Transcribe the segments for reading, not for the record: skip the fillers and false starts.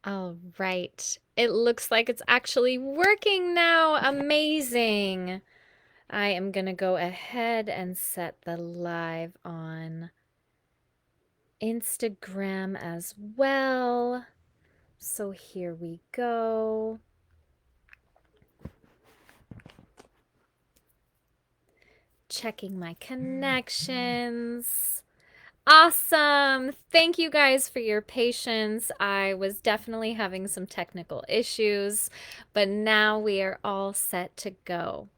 All right. It looks like it's actually working now. Amazing. I am going to go ahead and set the live on Instagram as well. So here we go. Checking my connections. Awesome. Thank you guys for your patience. I was definitely having some technical issues, but now we are all set to go.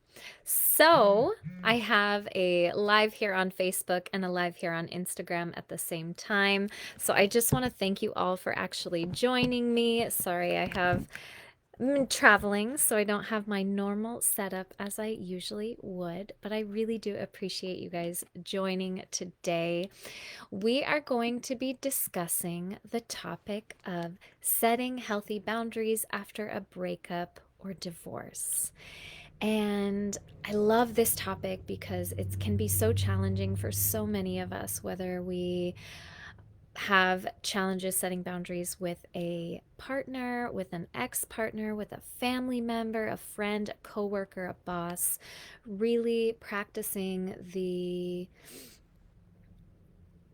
So, I have a live here on Facebook and a live here on Instagram at the same time. So, I just want to thank you all for actually joining me. Sorry, I'm traveling, so I don't have my normal setup as I usually would, but I really do appreciate you guys joining today. We are going to be discussing the topic of setting healthy boundaries after a breakup or divorce. And I love this topic because it can be so challenging for so many of us, whether we have challenges setting boundaries with a partner, with an ex partner, with a family member, a friend, a coworker, a boss, really practicing the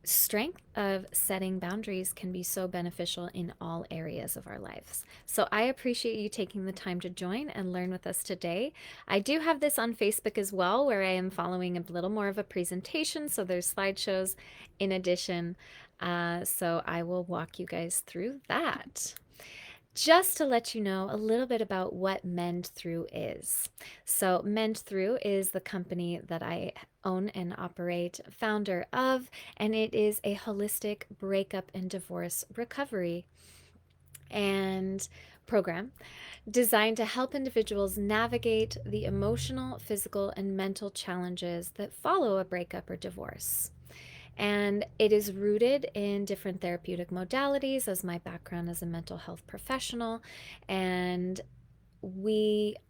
strength of setting boundaries can be so beneficial in all areas of our lives. So I appreciate you taking the time to join and learn with us today. I do have this on Facebook as well, where I am following a little more of a presentation. So there's slideshows in addition. So I will walk you guys through that. Just to let you know a little bit about what MendThru is. So, MendThru is the company that I own and operate, founder of, and it is a holistic breakup and divorce recovery and program designed to help individuals navigate the emotional, physical, and mental challenges that follow a breakup or divorce. And it is rooted in different therapeutic modalities, as my background as a mental health professional. And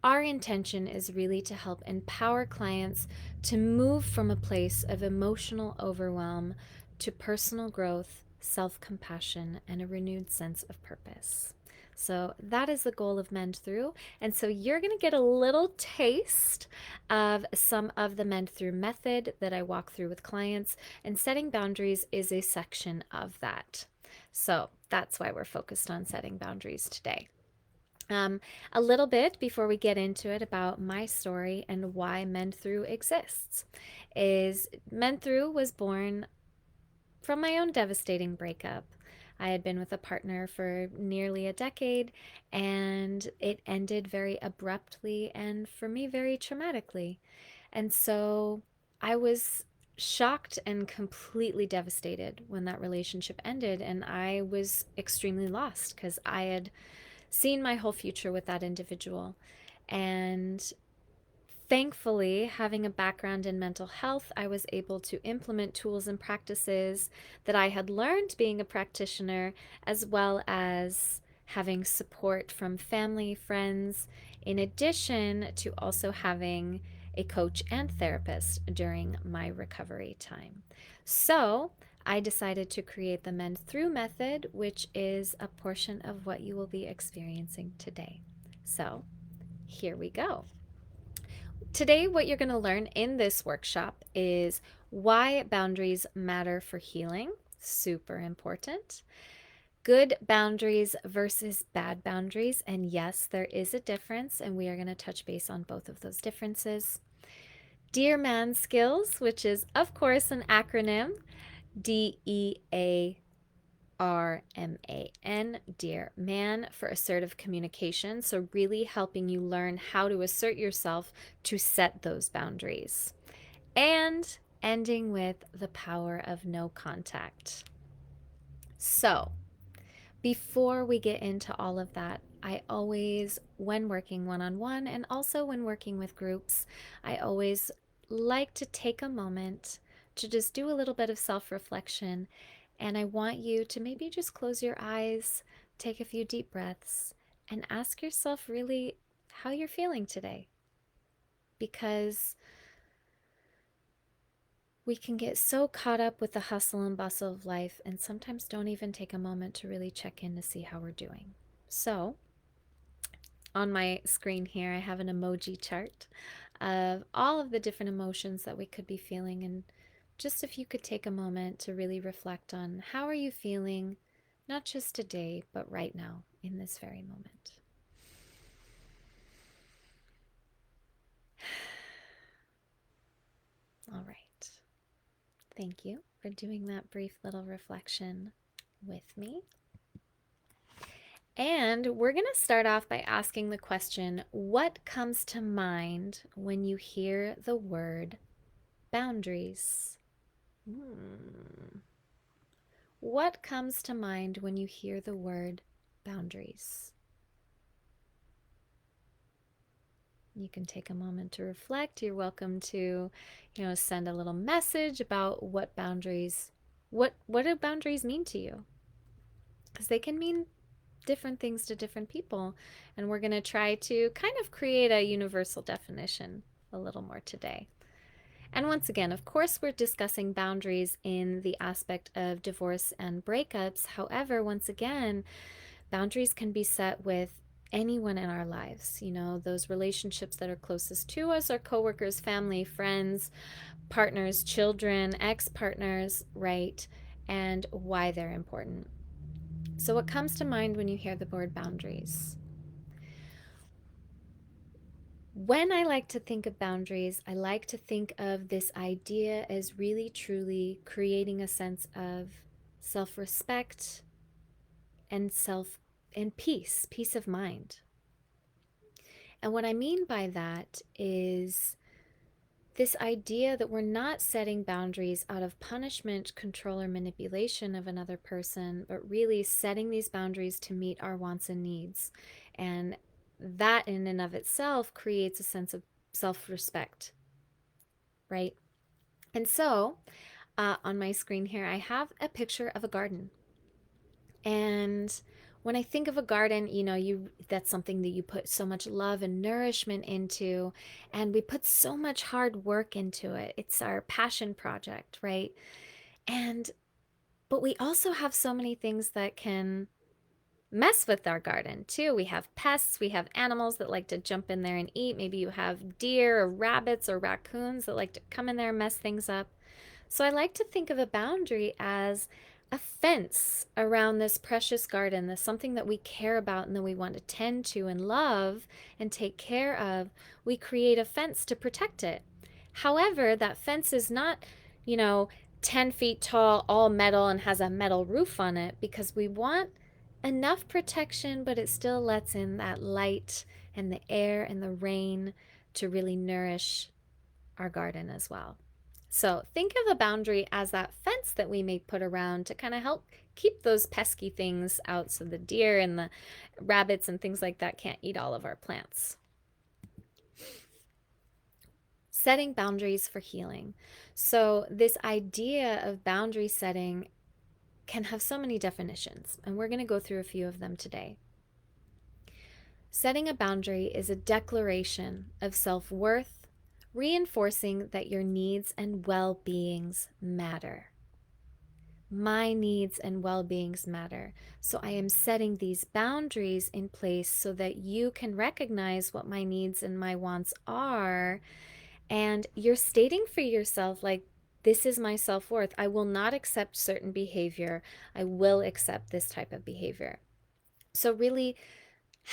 our intention is really to help empower clients to move from a place of emotional overwhelm to personal growth, self-compassion, and a renewed sense of purpose. So that is the goal of MendThru. And so you're going to get a little taste of some of the MendThru method that I walk through with clients, and setting boundaries is a section of that. So that's why we're focused on setting boundaries today. A little bit before we get into it about my story and why MendThru exists is MendThru was born from my own devastating breakup. I had been with a partner for nearly a decade, and it ended very abruptly and for me very traumatically. And so I was shocked and completely devastated when that relationship ended, and I was extremely lost because I had seen my whole future with that individual. And thankfully, having a background in mental health, I was able to implement tools and practices that I had learned being a practitioner, as well as having support from family, friends, in addition to also having a coach and therapist during my recovery time. So, I decided to create the MendThru Method, which is a portion of what you will be experiencing today. So, here we go. Today, what you're going to learn in this workshop is why boundaries matter for healing. Super important. Good boundaries versus bad boundaries. And yes, there is a difference, and we are going to touch base on both of those differences. Dear Man Skills, which is, of course, an acronym. DEARMAN, Dear Man, for assertive communication. So, really helping you learn how to assert yourself to set those boundaries. And ending with the power of no contact. So, before we get into all of that, I always, when working one on one and also when working with groups, I always like to take a moment to just do a little bit of self reflection. And I want you to maybe just close your eyes, take a few deep breaths, and ask yourself really how you're feeling today. Because we can get so caught up with the hustle and bustle of life and sometimes don't even take a moment to really check in to see how we're doing. So on my screen here, I have an emoji chart of all of the different emotions that we could be feeling. And just if you could take a moment to really reflect on how are you feeling, not just today, but right now in this very moment. All right. Thank you for doing that brief little reflection with me. And we're going to start off by asking the question, what comes to mind when you hear the word boundaries? What comes to mind when you hear the word boundaries? You can take a moment to reflect. You're welcome to, send a little message about what do boundaries mean to you? Because they can mean different things to different people. And we're going to try to kind of create a universal definition a little more today. And once again, of course, we're discussing boundaries in the aspect of divorce and breakups. However, once again, boundaries can be set with anyone in our lives. Those relationships that are closest to us, our coworkers, family, friends, partners, children, ex-partners, right? And why they're important. So what comes to mind when you hear the word boundaries? When I like to think of boundaries, I like to think of this idea as really truly creating a sense of self-respect and peace of mind. And what I mean by that is this idea that we're not setting boundaries out of punishment, control, or manipulation of another person, but really setting these boundaries to meet our wants and needs. And that in and of itself creates a sense of self-respect, right? And so on my screen here, I have a picture of a garden. And when I think of a garden, that's something that you put so much love and nourishment into, and we put so much hard work into it. It's our passion project, right? And but we also have so many things that can mess with our garden too. We have pests, we have animals that like to jump in there and eat. Maybe you have deer or rabbits or raccoons that like to come in there and mess things up. So I like to think of a boundary as a fence around this precious garden, this something that we care about and that we want to tend to and love and take care of. We create a fence to protect it. However, that fence is not, you know, 10 feet tall, all metal, and has a metal roof on it because we want enough protection, but it still lets in that light and the air and the rain to really nourish our garden as well. So think of a boundary as that fence that we may put around to kind of help keep those pesky things out so the deer and the rabbits and things like that can't eat all of our plants. Setting boundaries for healing. So this idea of boundary setting can have so many definitions, and we're going to go through a few of them today. Setting a boundary is a declaration of self-worth, reinforcing that your needs and well-beings matter. My needs and well-beings matter. So I am setting these boundaries in place so that you can recognize what my needs and my wants are. And you're stating for yourself, like, this is my self-worth. I will not accept certain behavior. I will accept this type of behavior. So really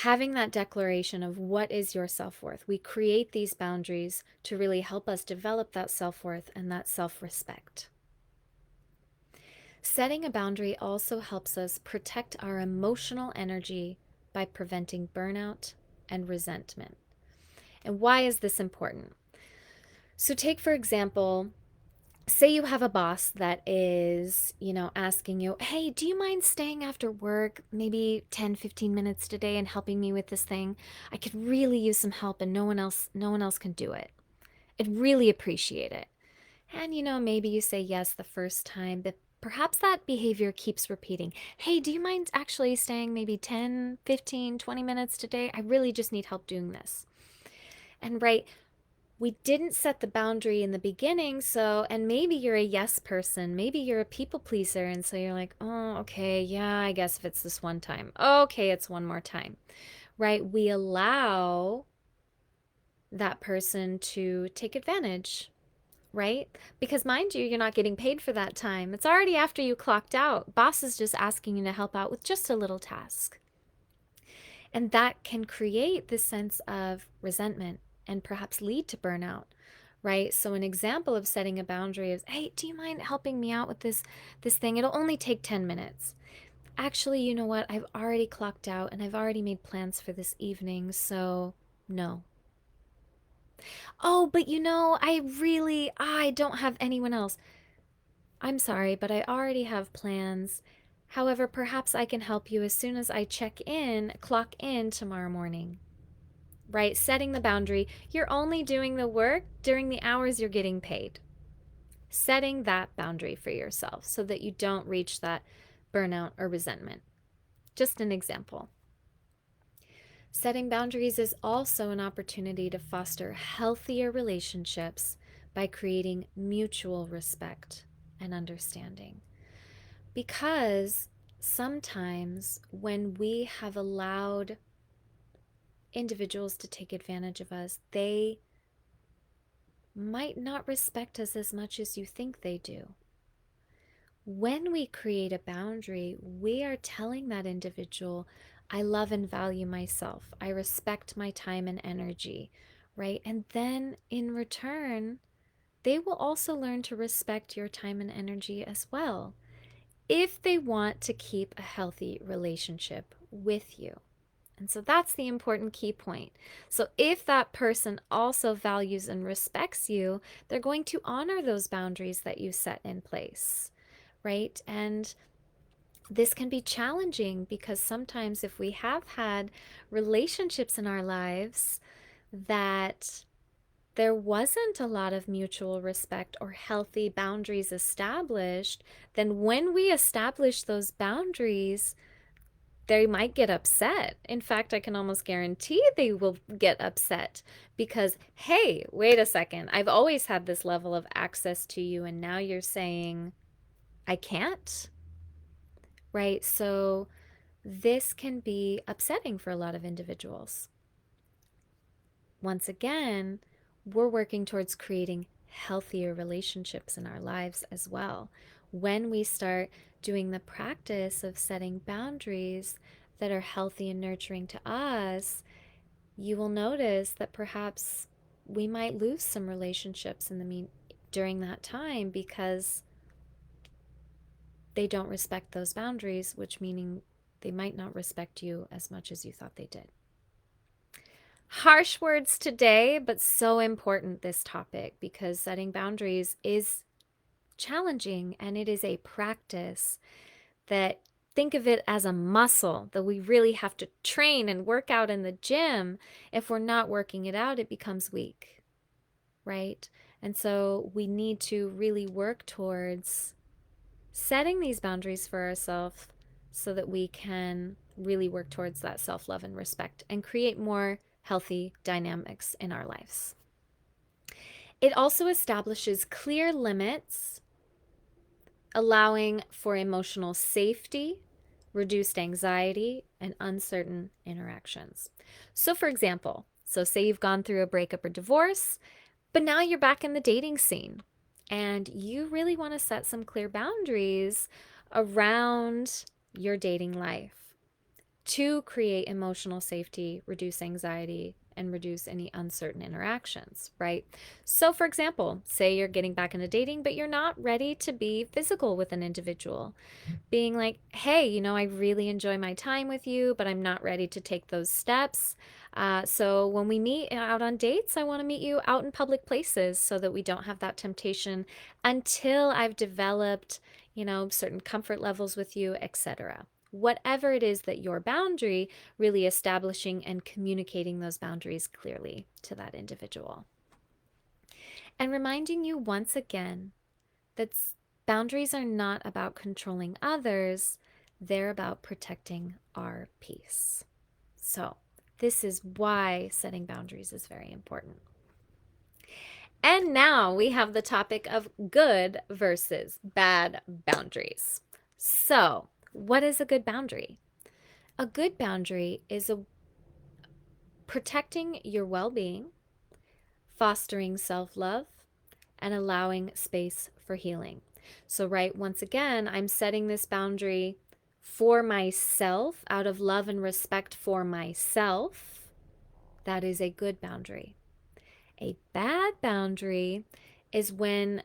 having that declaration of what is your self-worth. We create these boundaries to really help us develop that self-worth and that self-respect. Setting a boundary also helps us protect our emotional energy by preventing burnout and resentment. And why is this important? So take, for example, say you have a boss that is, asking you, hey, do you mind staying after work maybe 10, 15 minutes today and helping me with this thing? I could really use some help and no one else can do it. I'd really appreciate it. And maybe you say yes the first time, but perhaps that behavior keeps repeating. Hey, do you mind actually staying maybe 10, 15, 20 minutes today? I really just need help doing this. And right, we didn't set the boundary in the beginning. So, and maybe you're a yes person, maybe you're a people pleaser. And so you're like, oh, okay, yeah, I guess if it's this one time, okay, it's one more time, right? We allow that person to take advantage, right? Because mind you, you're not getting paid for that time. It's already after you clocked out. Boss is just asking you to help out with just a little task. And that can create this sense of resentment and perhaps lead to burnout, right? So an example of setting a boundary is, hey, do you mind helping me out with this thing? It'll only take 10 minutes. Actually, you know what? I've already clocked out and I've already made plans for this evening, so no. Oh, but I don't have anyone else. I'm sorry, but I already have plans. However, perhaps I can help you as soon as I clock in tomorrow morning. Right? Setting the boundary. You're only doing the work during the hours you're getting paid. Setting that boundary for yourself so that you don't reach that burnout or resentment. Just an example. Setting boundaries is also an opportunity to foster healthier relationships by creating mutual respect and understanding. Because sometimes when we have allowed individuals to take advantage of us, they might not respect us as much as you think they do. When we create a boundary, we are telling that individual, I love and value myself. I respect my time and energy, right? And then in return, they will also learn to respect your time and energy as well if they want to keep a healthy relationship with you. And so that's the important key point. So if that person also values and respects you, they're going to honor those boundaries that you set in place, right? And this can be challenging because sometimes if we have had relationships in our lives that there wasn't a lot of mutual respect or healthy boundaries established, then when we establish those boundaries, they might get upset. In fact, I can almost guarantee they will get upset because, hey, wait a second, I've always had this level of access to you, and now you're saying I can't, right? So, this can be upsetting for a lot of individuals. Once again, we're working towards creating healthier relationships in our lives as well. When we start doing the practice of setting boundaries that are healthy and nurturing to us, you will notice that perhaps we might lose some relationships during that time because they don't respect those boundaries, which meaning they might not respect you as much as you thought they did. Harsh words today, but so important, this topic, because setting boundaries is challenging and it is a practice that, think of it as a muscle that we really have to train and work out in the gym. If we're not working it out, it becomes weak, right? And so we need to really work towards setting these boundaries for ourselves so that we can really work towards that self-love and respect and create more healthy dynamics in our lives. It also establishes clear limits, allowing for emotional safety, reduced anxiety, and uncertain interactions. So, for example, say you've gone through a breakup or divorce, but now you're back in the dating scene and you really want to set some clear boundaries around your dating life to create emotional safety, reduce anxiety, and reduce any uncertain interactions, right? So, for example, say you're getting back into dating, but you're not ready to be physical with an individual. Being like, hey, I really enjoy my time with you, but I'm not ready to take those steps. So when we meet out on dates, I want to meet you out in public places so that we don't have that temptation until I've developed, certain comfort levels with you, etc. Whatever it is that your boundary, really establishing and communicating those boundaries clearly to that individual. And reminding you once again that boundaries are not about controlling others, they're about protecting our peace. So, this is why setting boundaries is very important. And now we have the topic of good versus bad boundaries. So, what is a good boundary? A good boundary is protecting your well being, fostering self love, and allowing space for healing. So, right, once again, I'm setting this boundary for myself out of love and respect for myself. That is a good boundary. A bad boundary is when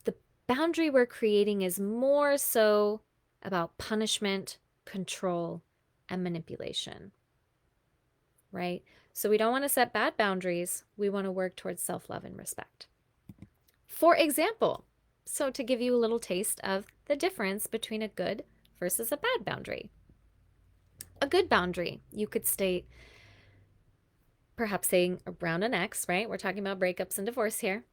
the boundary we're creating is more so about punishment, control, and manipulation, right? So we don't want to set bad boundaries. We want to work towards self love and respect. For example, so to give you a little taste of the difference between a good versus a bad boundary. A good boundary, you could state, perhaps saying around an ex, right? We're talking about breakups and divorce here.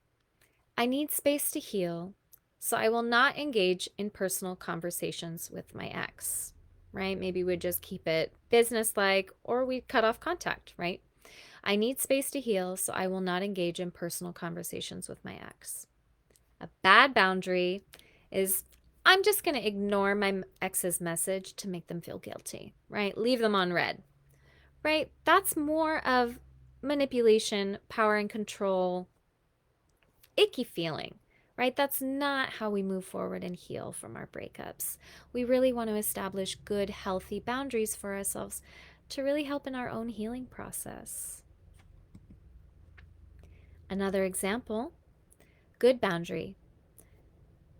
I need space to heal, so I will not engage in personal conversations with my ex, right? Maybe we'd just keep it business-like or we cut off contact, right? I need space to heal, so I will not engage in personal conversations with my ex. A bad boundary is I'm just going to ignore my ex's message to make them feel guilty, right? Leave them on red, right? That's more of manipulation, power and control, icky feeling, right? That's not how we move forward and heal from our breakups. We really want to establish good, healthy boundaries for ourselves to really help in our own healing process. Another example, good boundary,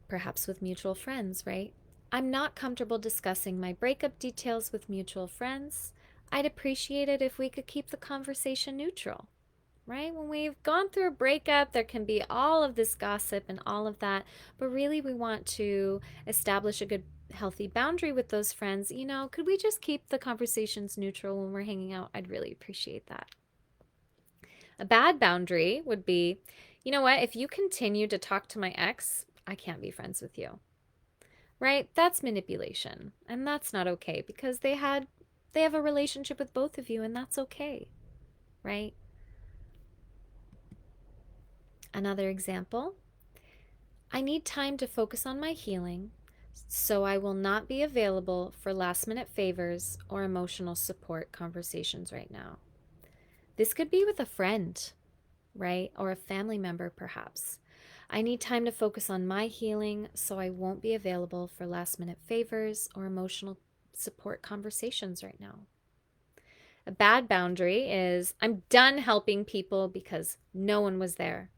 perhaps with mutual friends, right? I'm not comfortable discussing my breakup details with mutual friends. I'd appreciate it if we could keep the conversation neutral, right? When we've gone through a breakup, there can be all of this gossip and all of that, but really we want to establish a good, healthy boundary with those friends. You know, could we just keep the conversations neutral when we're hanging out? I'd really appreciate that. A bad boundary would be, you know what, if you continue to talk to my ex, I can't be friends with you, right? That's manipulation, and that's not okay because they have a relationship with both of you, and that's okay, right? Another example, I need time to focus on my healing, so I will not be available for last minute favors or emotional support conversations right now. This could be with a friend, right? Or a family member, perhaps. I need time to focus on my healing, so I won't be available for last minute favors or emotional support conversations right now. A bad boundary is I'm done helping people because no one was there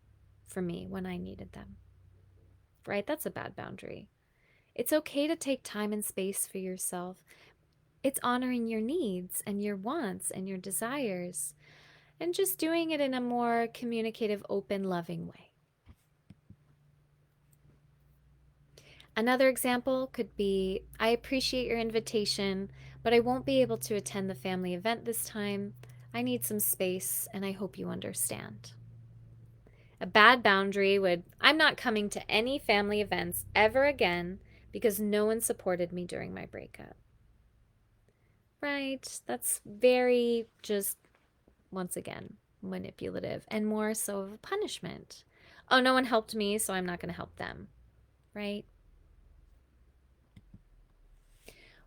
for me when I needed them, right? That's a bad boundary. It's okay to take time and space for yourself. It's honoring your needs and your wants and your desires and just doing it in a more communicative, open, loving way. Another example could be I appreciate your invitation, but I won't be able to attend the family event this time. I need some space and I hope you understand. A bad boundary would I'm not coming to any family events ever again because no one supported me during my breakup. Right? That's very just, once again, manipulative and more so of a punishment. Oh, no one helped me, so I'm not going to help them. Right?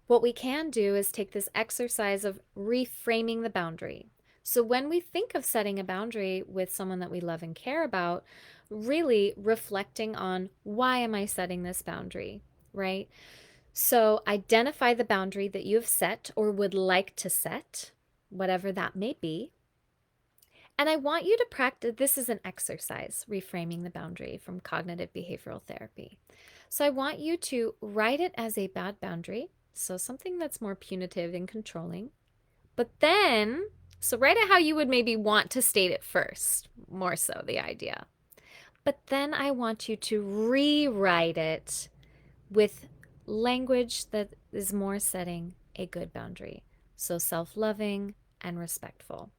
What we can do is take this exercise of reframing the boundary. So when we think of setting a boundary with someone that we love and care about, really reflecting on why am I setting this boundary, right? So identify the boundary that you have set or would like to set, whatever that may be. And I want you to practice, this is an exercise, reframing the boundary from cognitive behavioral therapy. So I want you to write it as a bad boundary, so something that's more punitive and controlling. But then, so write it how you would maybe want to state it first, more so the idea. But then I want you to rewrite it with language that is more setting a good boundary. So self-loving and respectful.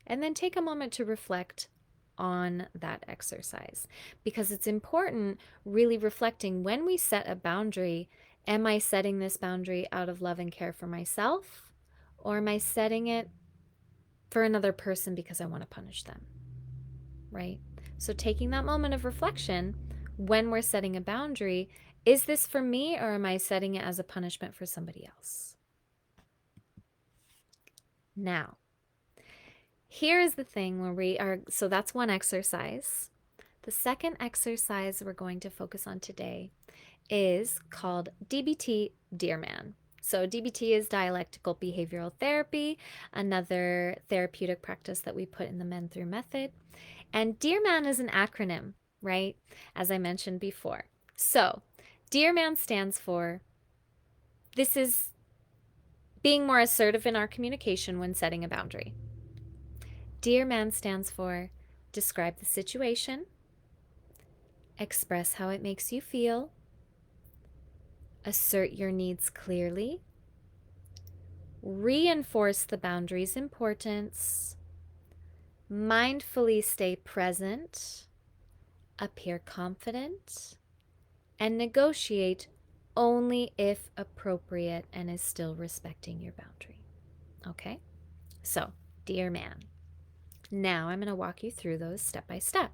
And then take a moment to reflect on that exercise because it's important really reflecting when we set a boundary. Am I setting this boundary out of love and care for myself, or am I setting it for another person because I want to punish them? Right? So taking that moment of reflection when we're setting a boundary, is this for me or am I setting it as a punishment for somebody else? Now, here is the thing where we are, so that's one exercise. The second exercise we're going to focus on today is called DBT, Dear Man. So DBT is dialectical behavioral therapy, another therapeutic practice that we put in the MendThru Method. And Dear Man is an acronym, right? As I mentioned before. So Dear Man stands for, this is being more assertive in our communication when setting a boundary. Dear Man stands for, describe the situation, express how it makes you feel, assert your needs clearly, reinforce the boundary's importance, mindfully stay present, appear confident, and negotiate only if appropriate and is still respecting your boundary. Okay? So, Dear Man. Now I'm going to walk you through those step by step.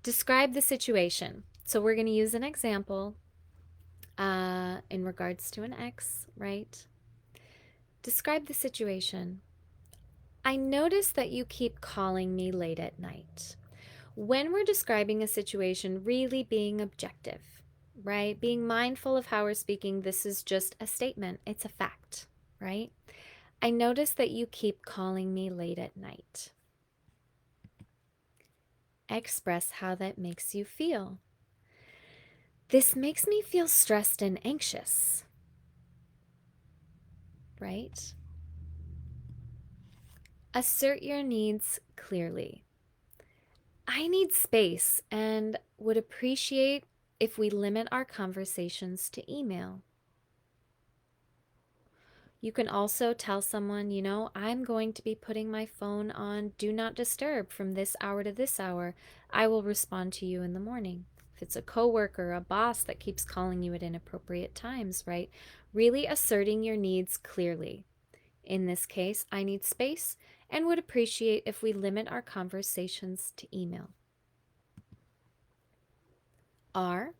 Describe the situation. So we're going to use an example in regards to an ex, right? Describe the situation. I notice that you keep calling me late at night. When we're describing a situation, really being objective, right? Being mindful of how we're speaking, this is just a statement, it's a fact, right? I notice that you keep calling me late at night. Express how that makes you feel. This makes me feel stressed and anxious, right? Assert your needs clearly. I need space and would appreciate if we limit our conversations to email. You can also tell someone, I'm going to be putting my phone on do not disturb from this hour to this hour. I will respond to you in the morning. If it's a coworker, a boss that keeps calling you at inappropriate times, right? Really asserting your needs clearly. In this case, I need space and would appreciate if we limit our conversations to email. R,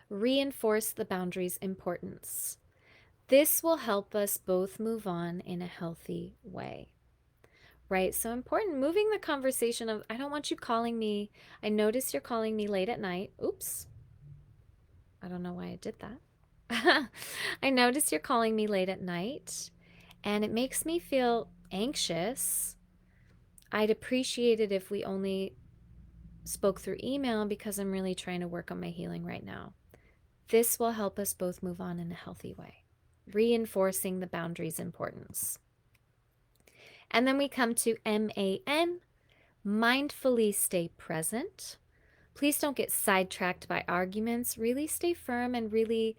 reinforce the boundary's importance. This will help us both move on in a healthy way, right? So important, moving the conversation of, I don't want you calling me. I notice you're calling me late at night. Oops. I don't know why I did that. I notice you're calling me late at night and it makes me feel anxious. I'd appreciate it if we only spoke through email because I'm really trying to work on my healing right now. This will help us both move on in a healthy way, reinforcing the boundary's importance. And then we come to MAN, mindfully stay present. Please don't get sidetracked by arguments. Really stay firm and really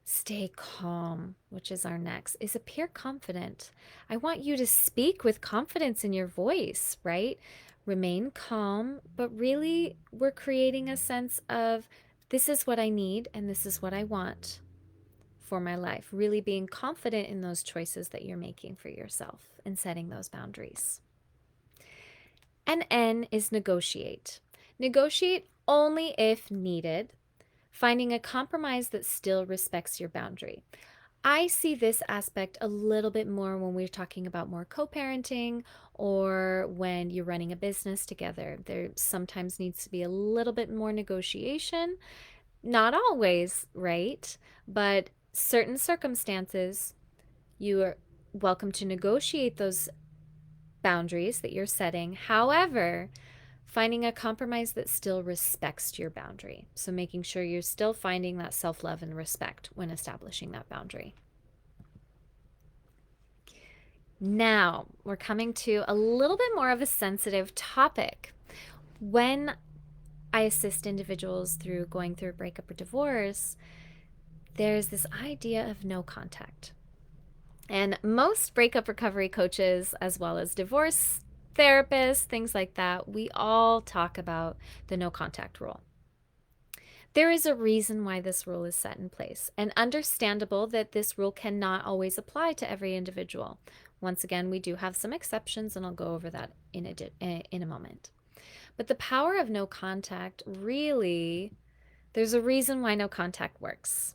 stay calm, which is our next, is appear confident. I want you to speak with confidence in your voice, right? Remain calm, but really we're creating a sense of this is what I need and this is what I want for my life. Really being confident in those choices that you're making for yourself and setting those boundaries. And N is negotiate. Negotiate only if needed, finding a compromise that still respects your boundary. I see this aspect a little bit more when we're talking about more co-parenting or when you're running a business together. There sometimes needs to be a little bit more negotiation. Not always, right? But certain circumstances, you are welcome to negotiate those boundaries that you're setting. However, finding a compromise that still respects your boundary. So making sure you're still finding that self-love and respect when establishing that boundary. Now, we're coming to a little bit more of a sensitive topic. When I assist individuals through going through a breakup or divorce, there's this idea of no contact. And most breakup recovery coaches, as well as divorce therapists, things like that, we all talk about the no contact rule. There is a reason why this rule is set in place, and understandable that this rule cannot always apply to every individual. Once again, we do have some exceptions, and I'll go over that in a moment. But the power of no contact really, there's a reason why no contact works.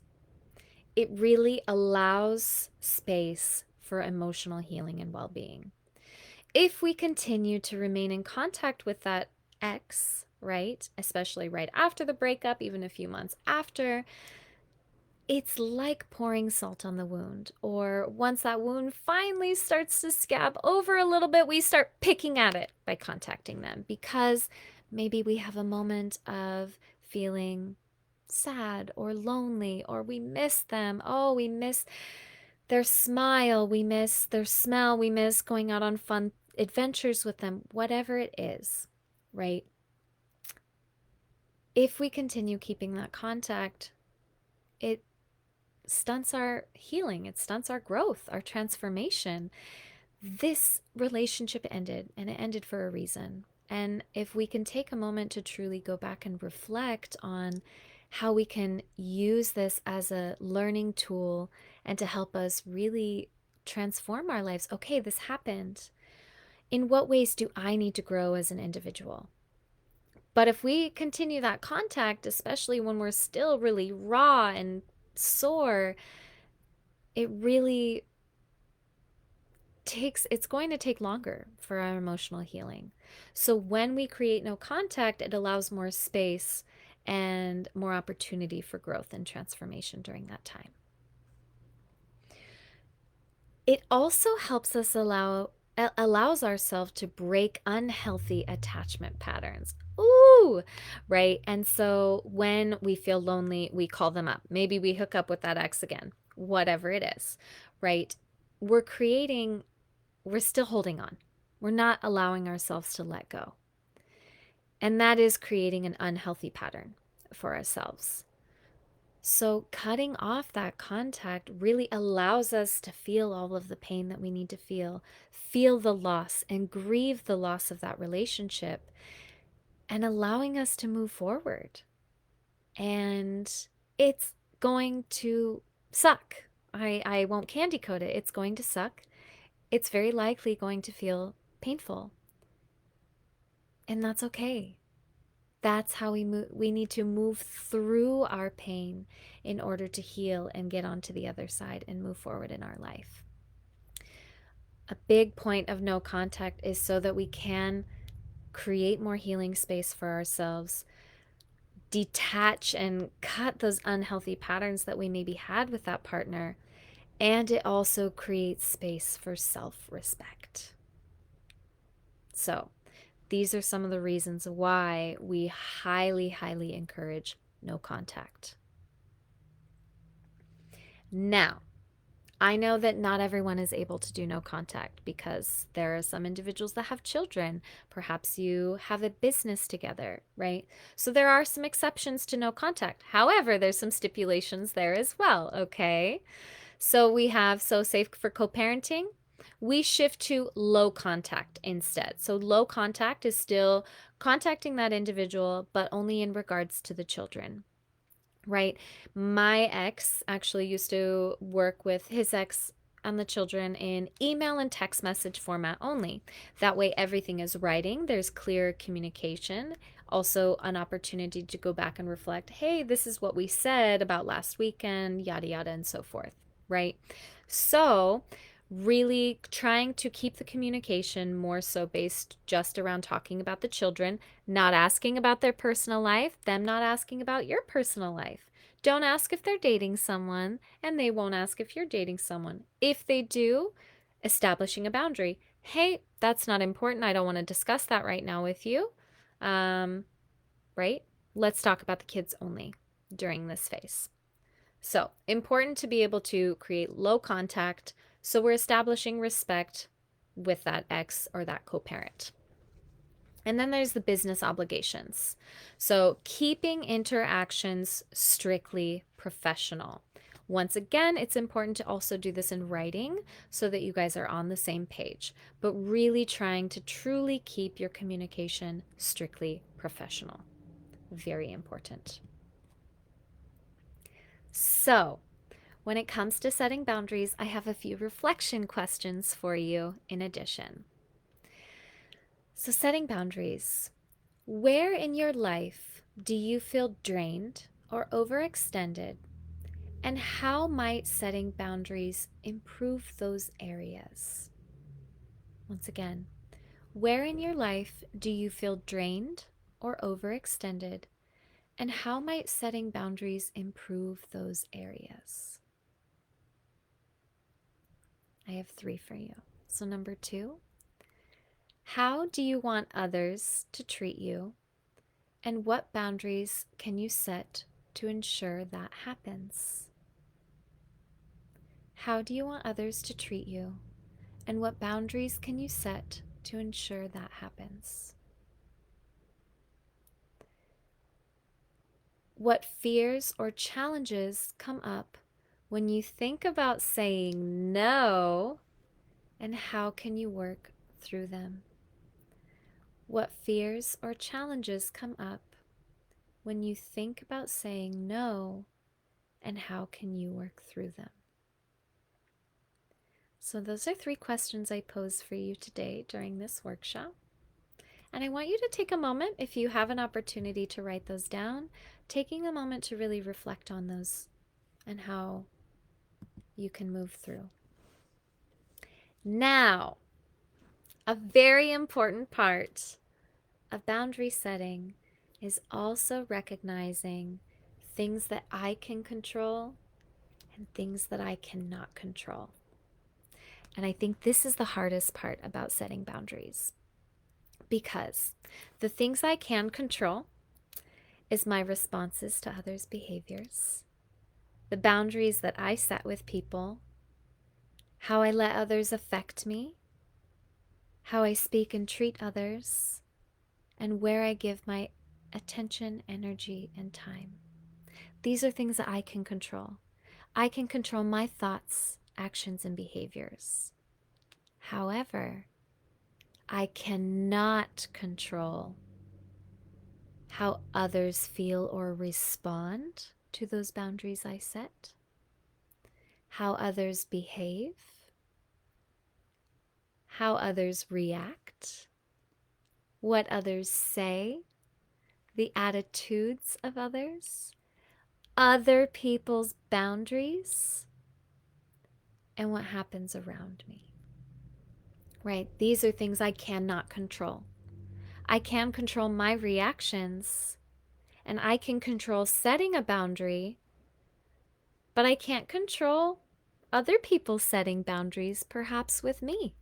It really allows space for emotional healing and well being. If we continue to remain in contact with that ex, right, especially right after the breakup, even a few months after, it's like pouring salt on the wound. Or once that wound finally starts to scab over a little bit, we start picking at it by contacting them because maybe we have a moment of feeling sad or lonely, or we miss them. Oh, we miss their smile, we miss their smell, we miss going out on fun adventures with them, whatever it is, right? If we continue keeping that contact, it stunts our healing, it stunts our growth, our transformation. This relationship ended, and it ended for a reason. And if we can take a moment to truly go back and reflect on how we can use this as a learning tool and to help us really transform our lives. Okay, this happened. In what ways do I need to grow as an individual? But if we continue that contact, especially when we're still really raw and sore, it really it's going to take longer for our emotional healing. So when we create no contact, it allows more space and more opportunity for growth and transformation during that time. It also helps us allows ourselves to break unhealthy attachment patterns. Ooh, right? And so when we feel lonely, we call them up. Maybe we hook up with that ex again, whatever it is, right? We're creating we're still holding on. We're not allowing ourselves to let go. And that is creating an unhealthy pattern for ourselves. So, cutting off that contact really allows us to feel all of the pain that we need to feel the loss and grieve the loss of that relationship, and allowing us to move forward. And it's going to suck. I won't candy coat it. It's going to suck. It's very likely going to feel painful. And that's okay. That's how we need to move through our pain in order to heal and get onto the other side and move forward in our life. A big point of no contact is so that we can create more healing space for ourselves, detach and cut those unhealthy patterns that we maybe had with that partner, and it also creates space for self-respect. So, these are some of the reasons why we highly, highly encourage no contact. Now, I know that not everyone is able to do no contact because there are some individuals that have children. Perhaps you have a business together, right? So there are some exceptions to no contact. However, there's some stipulations there as well, okay? So we have so safe for co-parenting. We shift to low contact instead. So low contact is still contacting that individual, but only in regards to the children, right? My ex actually used to work with his ex and the children in email and text message format only. That way, everything is writing, there's clear communication. Also, an opportunity to go back and reflect, hey, this is what we said about last weekend, yada, yada, and so forth, right? So, really trying to keep the communication more so based just around talking about the children, not asking about their personal life, them not asking about your personal life. Don't ask if they're dating someone, and they won't ask if you're dating someone. If they do, establishing a boundary. Hey, that's not important. I don't want to discuss that right now with you. Right? Let's talk about the kids only during this phase. So, important to be able to create low contact so we're establishing respect with that ex or that co-parent. And then there's the business obligations. So, keeping interactions strictly professional. Once again, it's important to also do this in writing so that you guys are on the same page, but really trying to truly keep your communication strictly professional. Very important. So, when it comes to setting boundaries, I have a few reflection questions for you in addition. So, setting boundaries. Where in your life do you feel drained or overextended? And how might setting boundaries improve those areas? Once again, where in your life do you feel drained or overextended? And how might setting boundaries improve those areas? I have 3 for you. So, number 2, how do you want others to treat you? And what boundaries can you set to ensure that happens? How do you want others to treat you? And what boundaries can you set to ensure that happens? What fears or challenges come up when you think about saying no, and how can you work through them? What fears or challenges come up when you think about saying no, and how can you work through them? So, those are 3 questions I posed for you today during this workshop. And I want you to take a moment, if you have an opportunity to write those down, taking a moment to really reflect on those and how you can move through. Now, a very important part of boundary setting is also recognizing things that I can control and things that I cannot control. And I think this is the hardest part about setting boundaries, because the things I can control is my responses to others' behaviors, the boundaries that I set with people, how I let others affect me, how I speak and treat others, and where I give my attention, energy, and time. These are things that I can control. I can control my thoughts, actions, and behaviors. However, I cannot control how others feel or respond to those boundaries I set, how others behave, how others react, what others say, the attitudes of others, other people's boundaries, and what happens around me. Right? These are things I cannot control. I can control my reactions, and I can control setting a boundary, but I can't control other people setting boundaries, perhaps with me.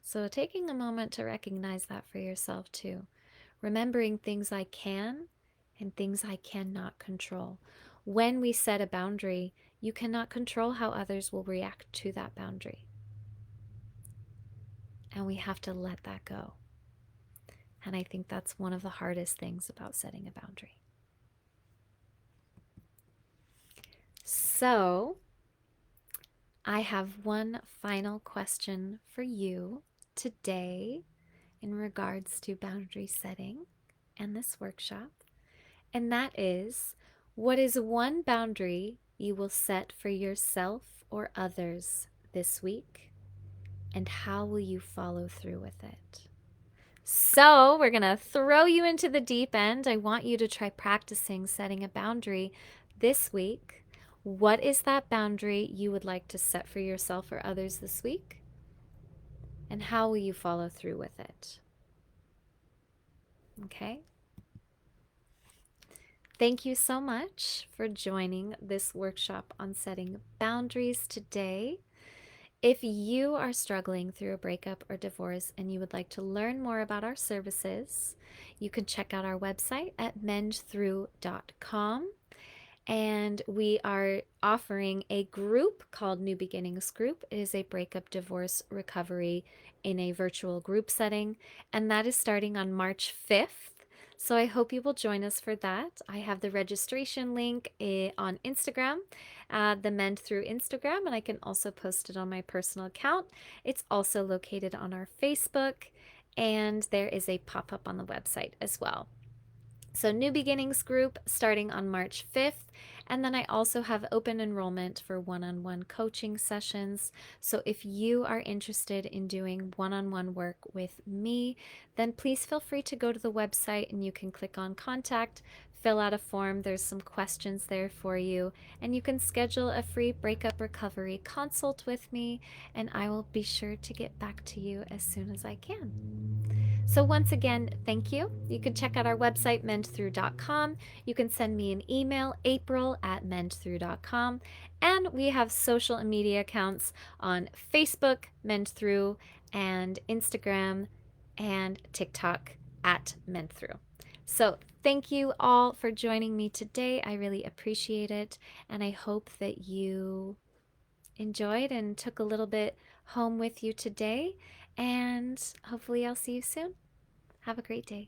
So, taking a moment to recognize that for yourself too. Remembering things I can and things I cannot control. When we set a boundary, you cannot control how others will react to that boundary. And we have to let that go. And I think that's one of the hardest things about setting a boundary. So, I have one final question for you today in regards to boundary setting and this workshop. And that is, what is one boundary you will set for yourself or others this week? And how will you follow through with it? So we're going to throw you into the deep end. I want you to try practicing setting a boundary this week. What is that boundary you would like to set for yourself or others this week? And how will you follow through with it? Okay? Thank you so much for joining this workshop on setting boundaries today. If you are struggling through a breakup or divorce and you would like to learn more about our services, you can check out our website at mendthru.com. And we are offering a group called New Beginnings Group. It is a breakup, divorce, recovery in a virtual group setting, and that is starting on March 5th. So I hope you will join us for that. I have the registration link on Instagram, the MendThru Instagram, and I can also post it on my personal account. It's also located on our Facebook, and there is a pop-up on the website as well. So, New Beginnings group starting on March 5th. And then I also have open enrollment for one on one coaching sessions. So, if you are interested in doing one on one work with me, then please feel free to go to the website and you can click on contact, fill out a form. There's some questions there for you, and you can schedule a free breakup recovery consult with me, and I will be sure to get back to you as soon as I can. So, once again, thank you. You can check out our website, mendthru.com. You can send me an email, april@mendthru.com. And we have social media accounts on Facebook, MendThru, and Instagram and TikTok at MendThru. So, thank you all for joining me today. I really appreciate it. And I hope that you enjoyed and took a little bit home with you today. And hopefully, I'll see you soon. Have a great day.